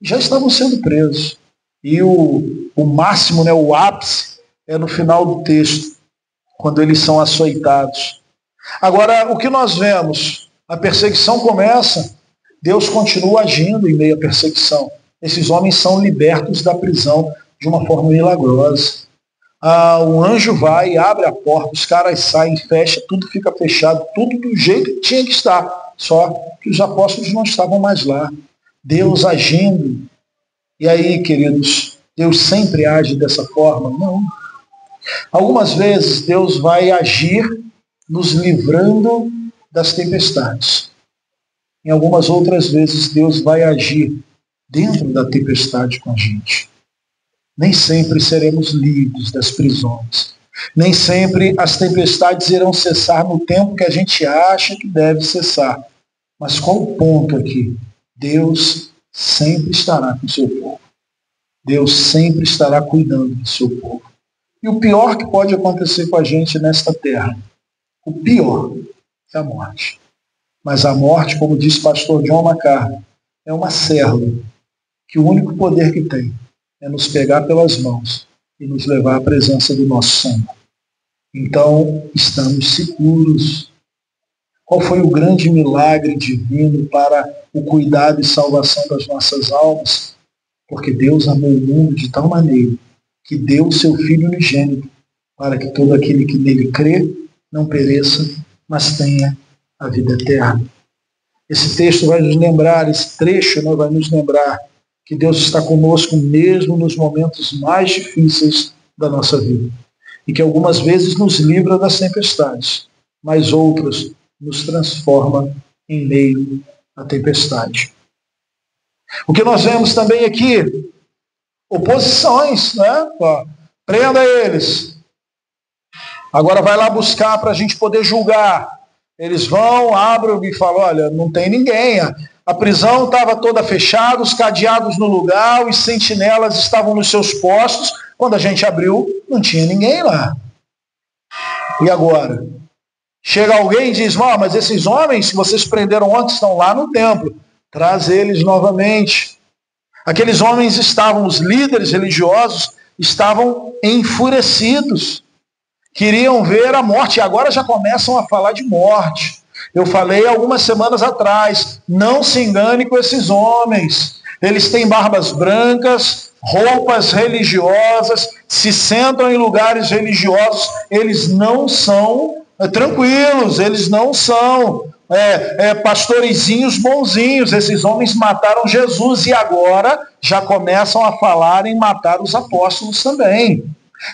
S1: já estavam sendo presos. E o máximo, né, o ápice, é no final do texto, quando eles são açoitados. Agora, o que nós vemos? A perseguição começa, Deus continua agindo em meio à perseguição. Esses homens são libertos da prisão de uma forma milagrosa. O anjo vai, abre a porta, os caras saem, fecha, tudo fica fechado, tudo do jeito que tinha que estar. Só que os apóstolos não estavam mais lá. Deus agindo. E aí, queridos, Deus sempre age dessa forma? Não. Algumas vezes Deus vai agir nos livrando das tempestades. Em algumas outras vezes Deus vai agir dentro da tempestade com a gente. Nem sempre seremos livres das prisões. Nem sempre as tempestades irão cessar no tempo que a gente acha que deve cessar. Mas qual o ponto aqui? Deus sempre estará com o seu povo. Deus sempre estará cuidando do seu povo. E o pior que pode acontecer com a gente nesta terra, o pior, é a morte. Mas a morte, como disse o pastor John MacArthur, é uma célula que o único poder que tem é nos pegar pelas mãos e nos levar à presença do nosso Senhor. Então, estamos seguros. Qual foi o grande milagre divino para o cuidado e salvação das nossas almas? Porque Deus amou o mundo de tal maneira que deu o seu Filho unigênito, para que todo aquele que nele crê não pereça, mas tenha a vida eterna. Esse texto vai nos lembrar, esse trecho, né, vai nos lembrar que Deus está conosco mesmo nos momentos mais difíceis da nossa vida. E que algumas vezes nos livra das tempestades, mas outras nos transforma em meio à tempestade. O que nós vemos também aqui, oposições, né? Prenda eles. Agora vai lá buscar para a gente poder julgar. Eles vão, abrem e falam: olha, não tem ninguém. A prisão estava toda fechada, os cadeados no lugar, os sentinelas estavam nos seus postos. Quando a gente abriu, não tinha ninguém lá. E agora? Chega alguém e diz, mas esses homens que vocês prenderam ontem estão lá no templo. Traz eles novamente. Aqueles homens estavam, os líderes religiosos, estavam enfurecidos. Queriam ver a morte. E agora já começam a falar de morte. Eu falei algumas semanas atrás, não se engane com esses homens. Eles têm barbas brancas, roupas religiosas, se sentam em lugares religiosos. Eles não são tranquilos, eles não são pastorizinhos bonzinhos. Esses homens mataram Jesus e agora já começam a falar em matar os apóstolos também.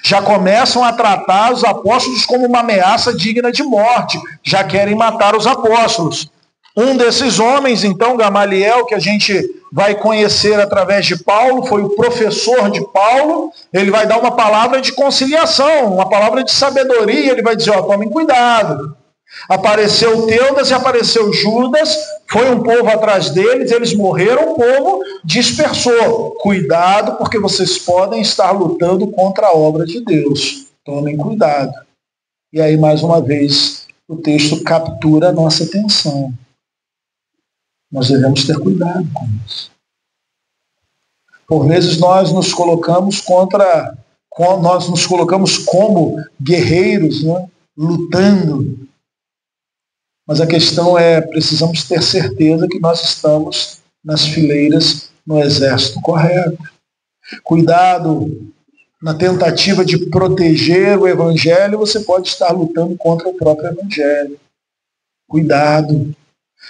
S1: Já começam a tratar os apóstolos como uma ameaça digna de morte. Já querem matar os apóstolos. Um desses homens, então, Gamaliel, que a gente vai conhecer através de Paulo, foi o professor de Paulo. Ele vai dar uma palavra de conciliação, uma palavra de sabedoria. Ele vai dizer, tomem cuidado. Apareceu Teudas e apareceu Judas, foi um povo atrás deles, eles morreram, o povo dispersou. Cuidado, porque vocês podem estar lutando contra a obra de Deus. Tomem cuidado. E aí, mais uma vez, o texto captura a nossa atenção. Nós devemos ter cuidado com isso. Por vezes nós nos colocamos como guerreiros, né? Lutando. Mas a questão precisamos ter certeza que nós estamos nas fileiras, no exército correto. Cuidado, na tentativa de proteger o evangelho, você pode estar lutando contra o próprio evangelho. Cuidado.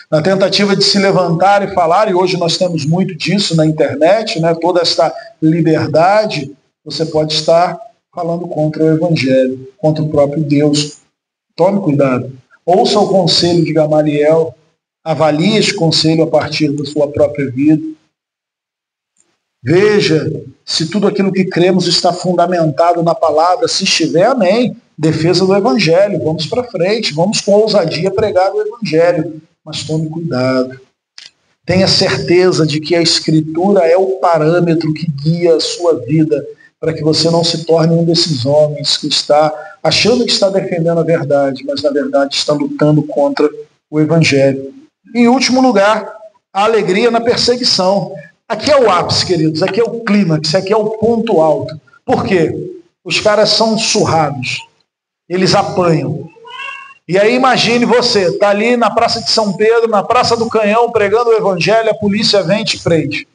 S1: Na tentativa de se levantar e falar, e hoje nós temos muito disso na internet, né, toda essa liberdade, você pode estar falando contra o evangelho, contra o próprio Deus. Tome cuidado. Ouça o conselho de Gamaliel, avalie esse conselho a partir da sua própria vida. Veja se tudo aquilo que cremos está fundamentado na palavra. Se estiver, amém. Defesa do evangelho, vamos para frente, vamos com ousadia pregar o evangelho. Mas tome cuidado. Tenha certeza de que a Escritura é o parâmetro que guia a sua vida, para que você não se torne um desses homens que está achando que está defendendo a verdade, mas na verdade está lutando contra o evangelho. Em último lugar, a alegria na perseguição. Aqui é o ápice, queridos, aqui é o clímax, aqui é o ponto alto. Por quê? Os caras são surrados, eles apanham. E aí imagine você, está ali na Praça de São Pedro, na Praça do Canhão, pregando o evangelho, a polícia vem e te prende.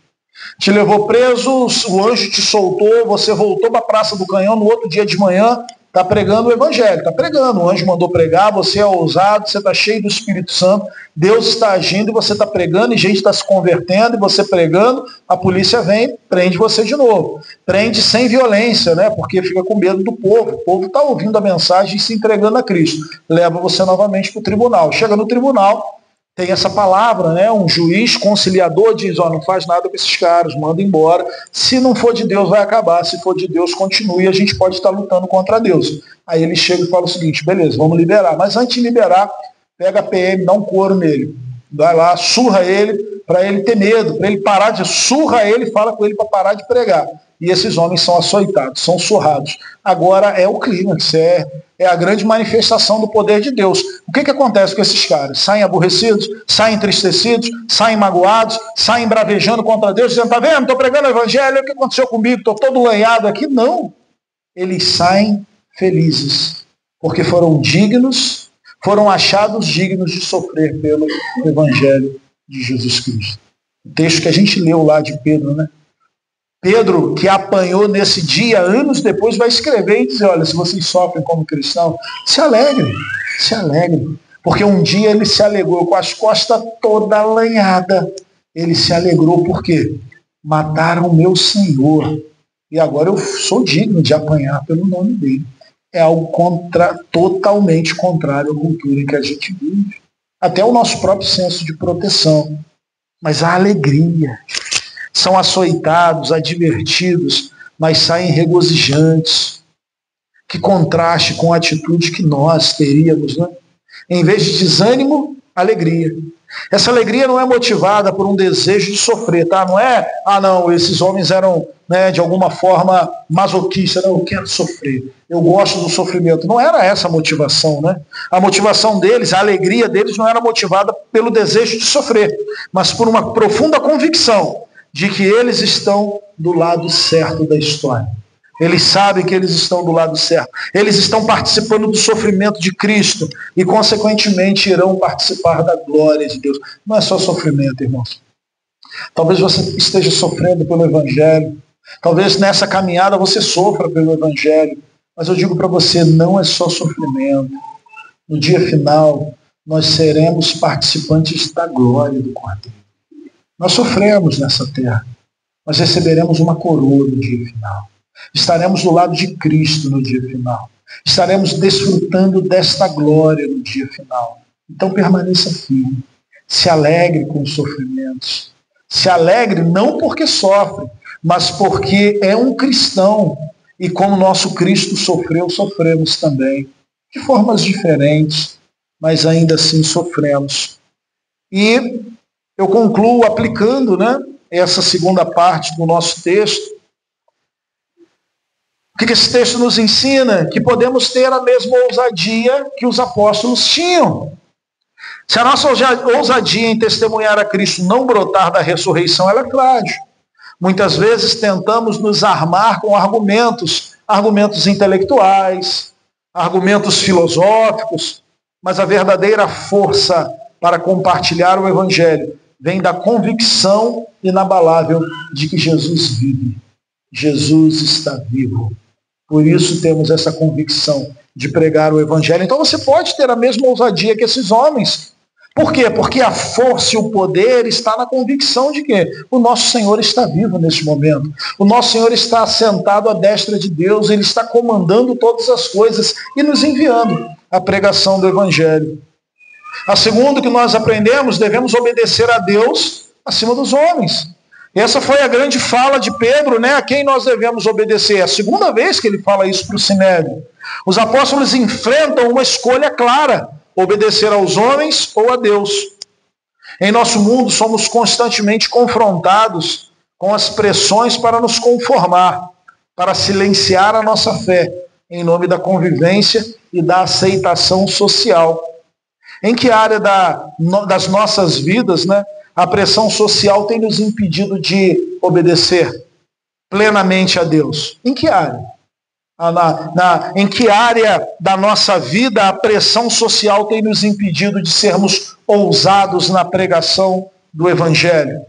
S1: Te levou preso, o anjo te soltou, você voltou para a Praça do Canhão no outro dia de manhã, está pregando o evangelho, está pregando, o anjo mandou pregar, você é ousado, você está cheio do Espírito Santo, Deus está agindo e você está pregando, e gente está se convertendo, e você pregando, a polícia vem, prende você de novo. Prende sem violência, né? Porque fica com medo do povo. O povo está ouvindo a mensagem e se entregando a Cristo. Leva você novamente para o tribunal. Chega no tribunal, tem essa palavra, né? Um juiz conciliador diz, não faz nada com esses caras, manda embora. Se não for de Deus, vai acabar. Se for de Deus, continue. E a gente pode estar lutando contra Deus. Aí ele chega e fala o seguinte, beleza, vamos liberar. Mas antes de liberar, pega a PM, dá um couro nele. Vai lá, surra ele, para ele ter medo, para ele parar de... Surra ele e fala com ele para parar de pregar. E esses homens são açoitados, são surrados. Agora é o clímax, é a grande manifestação do poder de Deus. O que acontece com esses caras? Saem aborrecidos, saem entristecidos, saem magoados, saem bravejando contra Deus, dizendo, tá vendo, estou pregando o evangelho, o que aconteceu comigo? Estou todo lanhado aqui. Não. Eles saem felizes, porque foram dignos, foram achados dignos de sofrer pelo evangelho de Jesus Cristo. O texto que a gente leu lá de Pedro, né? Pedro, que apanhou nesse dia, anos depois, vai escrever e dizer, olha, se vocês sofrem como cristão, se alegrem, porque um dia ele se alegrou com as costas toda lanhada. Ele se alegrou porque mataram o meu Senhor e agora eu sou digno de apanhar pelo nome dele. É algo totalmente contrário à cultura em que a gente vive. Até o nosso próprio senso de proteção. Mas a alegria. São açoitados, advertidos, mas saem regozijantes. Que contraste com a atitude que nós teríamos, né? Em vez de desânimo, Alegria. Essa alegria não é motivada por um desejo de sofrer, tá? Não é, não, esses homens eram, de alguma forma masoquistas, não, eu quero sofrer, eu gosto do sofrimento. Não era essa a motivação, né? A motivação deles, a alegria deles não era motivada pelo desejo de sofrer, mas por uma profunda convicção de que eles estão do lado certo da história. Eles sabem que eles estão do lado certo. Eles estão participando do sofrimento de Cristo e, consequentemente, irão participar da glória de Deus. Não é só sofrimento, irmãos. Talvez você esteja sofrendo pelo Evangelho. Talvez nessa caminhada você sofra pelo Evangelho. Mas eu digo para você, não é só sofrimento. No dia final, nós seremos participantes da glória do Cordeiro. Nós sofremos nessa terra, mas receberemos uma coroa no dia final. Estaremos do lado de Cristo no dia final. Estaremos desfrutando desta glória no dia final. Então permaneça firme. Se alegre com os sofrimentos. Se alegre não porque sofre, mas porque é um cristão. E como nosso Cristo sofreu, sofremos também. De formas diferentes, mas ainda assim sofremos. E eu concluo aplicando, essa segunda parte do nosso texto. O que esse texto nos ensina? Que podemos ter a mesma ousadia que os apóstolos tinham. Se a nossa ousadia em testemunhar a Cristo não brotar da ressurreição, ela é frágil. Muitas vezes tentamos nos armar com argumentos intelectuais, argumentos filosóficos, mas a verdadeira força para compartilhar o Evangelho vem da convicção inabalável de que Jesus vive. Jesus está vivo. Por isso temos essa convicção de pregar o Evangelho. Então você pode ter a mesma ousadia que esses homens. Por quê? Porque a força e o poder está na convicção de que o nosso Senhor está vivo neste momento. O nosso Senhor está sentado à destra de Deus, Ele está comandando todas as coisas e nos enviando a pregação do Evangelho. A segunda que nós aprendemos, devemos obedecer a Deus acima dos homens. Essa foi a grande fala de Pedro, a quem nós devemos obedecer. É a segunda vez que ele fala isso para o Sinédrio. Os apóstolos enfrentam uma escolha clara: obedecer aos homens ou a Deus. Em nosso mundo somos constantemente confrontados com as pressões para nos conformar, para silenciar a nossa fé, em nome da convivência e da aceitação social. Em que área das nossas vidas, a pressão social tem nos impedido de obedecer plenamente a Deus? Em que área? Em que área da nossa vida a pressão social tem nos impedido de sermos ousados na pregação do Evangelho?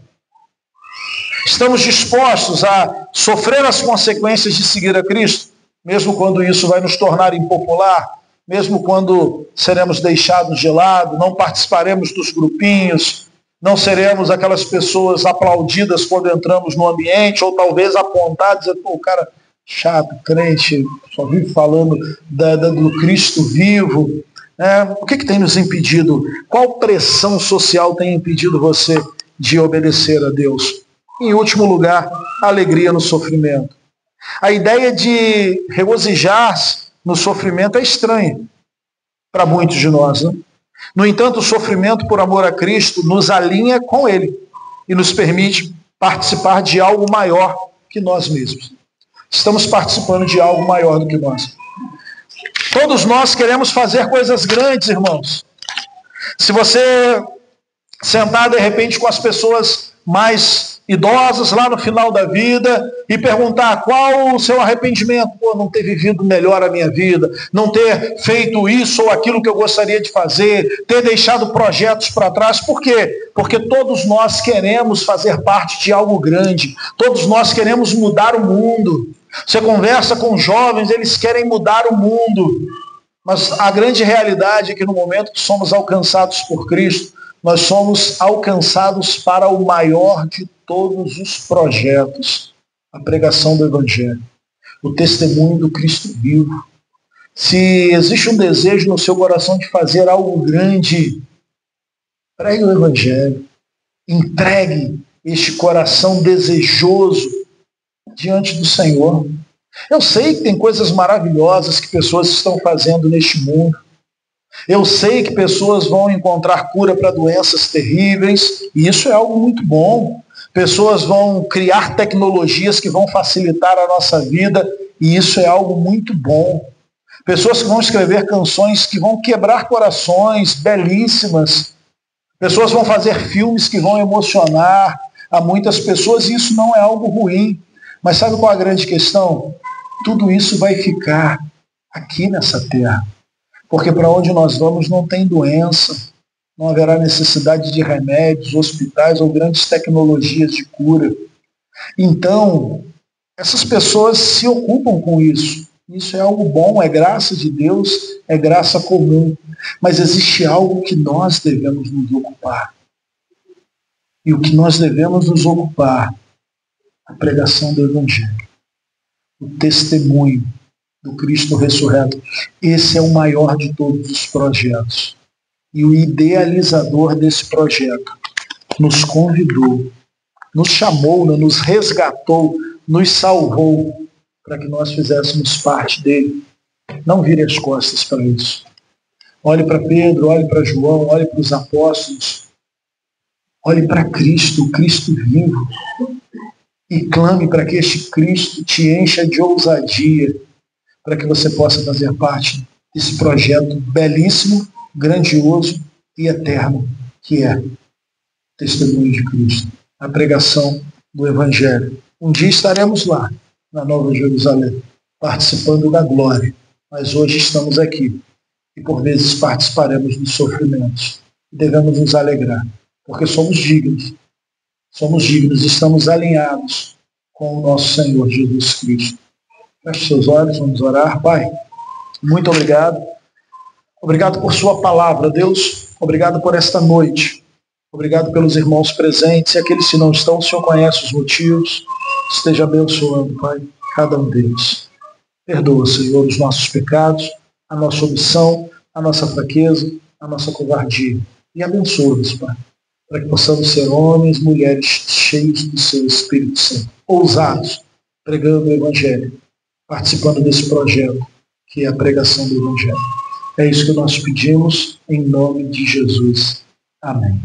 S1: Estamos dispostos a sofrer as consequências de seguir a Cristo, mesmo quando isso vai nos tornar impopular, mesmo quando seremos deixados de lado, não participaremos dos grupinhos, não seremos aquelas pessoas aplaudidas quando entramos no ambiente, ou talvez apontados, o cara chato, crente, só vive falando do Cristo vivo. O que tem nos impedido? Qual pressão social tem impedido você de obedecer a Deus? Em último lugar, a alegria no sofrimento. A ideia de regozijar-se no sofrimento é estranha para muitos de nós. No entanto, o sofrimento por amor a Cristo nos alinha com Ele e nos permite participar de algo maior que nós mesmos. Estamos participando de algo maior do que nós. Todos nós queremos fazer coisas grandes, irmãos. Se você sentar de repente com as pessoas mais idosas lá no final da vida e perguntar qual o seu arrependimento, não ter vivido melhor a minha vida, não ter feito isso ou aquilo que eu gostaria de fazer, ter deixado projetos para trás. Por quê? Porque todos nós queremos fazer parte de algo grande, todos nós queremos mudar o mundo. Você conversa com jovens, eles querem mudar o mundo, mas a grande realidade é que no momento que somos alcançados por Cristo, nós somos alcançados para o maior de todos os projetos, a pregação do Evangelho, o testemunho do Cristo vivo. Se existe um desejo no seu coração de fazer algo grande, pregue o Evangelho, entregue este coração desejoso diante do Senhor. Eu sei que tem coisas maravilhosas que pessoas estão fazendo neste mundo. Eu sei que pessoas vão encontrar cura para doenças terríveis, e isso é algo muito bom. Pessoas vão criar tecnologias que vão facilitar a nossa vida, e isso é algo muito bom. Pessoas que vão escrever canções que vão quebrar corações, belíssimas. Pessoas vão fazer filmes que vão emocionar a muitas pessoas, e isso não é algo ruim. Mas sabe qual é a grande questão? Tudo isso vai ficar aqui nessa terra. Porque para onde nós vamos não tem doença, não haverá necessidade de remédios, hospitais ou grandes tecnologias de cura. Então, essas pessoas se ocupam com isso. Isso é algo bom, é graça de Deus, é graça comum. Mas existe algo que nós devemos nos ocupar. E o que nós devemos nos ocupar? A pregação do Evangelho. O testemunho do Cristo ressurreto. Esse é o maior de todos os projetos. E o idealizador desse projeto nos convidou, nos chamou, nos resgatou, nos salvou para que nós fizéssemos parte dele. Não vire as costas para isso. Olhe para Pedro, olhe para João, olhe para os apóstolos. Olhe para Cristo, o Cristo vivo. E clame para que este Cristo te encha de ousadia, para que você possa fazer parte desse projeto belíssimo, grandioso e eterno, que é o testemunho de Cristo, a pregação do Evangelho. Um dia estaremos lá, na Nova Jerusalém, participando da glória, mas hoje estamos aqui e por vezes participaremos dos sofrimentos. Devemos nos alegrar, porque somos dignos, estamos alinhados com o nosso Senhor Jesus Cristo. Feche seus olhos, vamos orar. Pai, muito obrigado. Obrigado por sua palavra, Deus. Obrigado por esta noite. Obrigado pelos irmãos presentes e aqueles que não estão. O Senhor conhece os motivos. Esteja abençoando, Pai, cada um deles. Perdoa, Senhor, os nossos pecados, a nossa omissão, a nossa fraqueza, a nossa covardia. E abençoa-nos, Pai, para que possamos ser homens, mulheres cheios do seu Espírito Santo, ousados, pregando o Evangelho, participando desse projeto, que é a pregação do Evangelho. É isso que nós pedimos, em nome de Jesus. Amém.